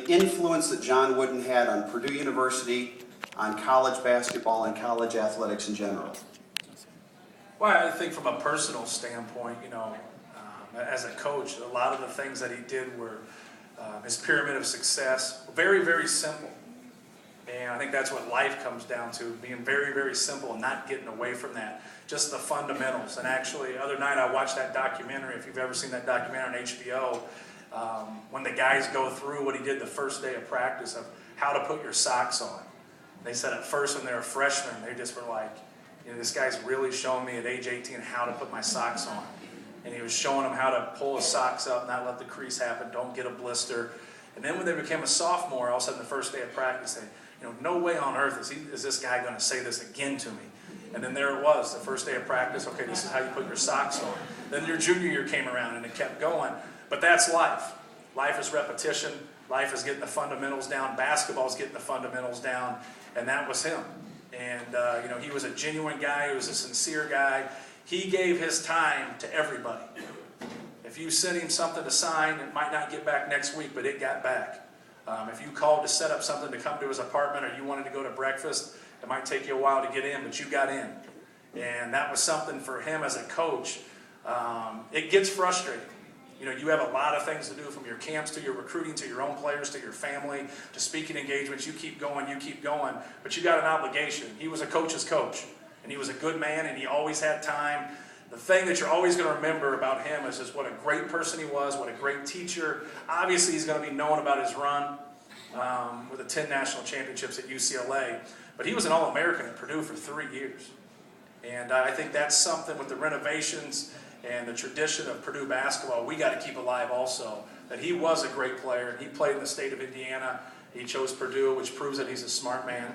influence that John Wooden had on Purdue University, on college basketball, and college athletics in general? Well, I think from a personal standpoint, as a coach, a lot of the things that he did were his pyramid of success, very, very simple. And I think that's what life comes down to, being very, very simple and not getting away from that. Just the fundamentals. And actually, the other night I watched that documentary, if you've ever seen that documentary on HBO, when the guys go through what he did the first day of practice of how to put your socks on. They said at first when they were freshmen, they just were like, this guy's really showing me at age 18 how to put my socks on. And he was showing them how to pull his socks up, not let the crease happen, don't get a blister. And then when they became a sophomore, all of a sudden the first day of practice, they, no way on earth is this guy going to say this again to me. And then there it was, the first day of practice, okay, this is how you put your socks on. Then your junior year came around and it kept going. But that's life. Life is repetition. Life is getting the fundamentals down. Basketball is getting the fundamentals down. And that was him. And, he was a genuine guy. He was a sincere guy. He gave his time to everybody. If you sent him something to sign, it might not get back next week, but it got back. If you called to set up something to come to his apartment or you wanted to go to breakfast, it might take you a while to get in, but you got in. And that was something for him as a coach. It gets frustrating. You have a lot of things to do, from your camps to your recruiting to your own players to your family to speaking engagements. You keep going, but you got an obligation. He was a coach's coach, and he was a good man, and he always had time. The thing that you're always going to remember about him is just what a great person he was, what a great teacher. Obviously, he's going to be known about his run with the 10 national championships at UCLA, but he was an All-American at Purdue for 3 years. And I think that's something with the renovations and the tradition of Purdue basketball we got to keep alive also, that he was a great player. He played in the state of Indiana. He chose Purdue, which proves that he's a smart man.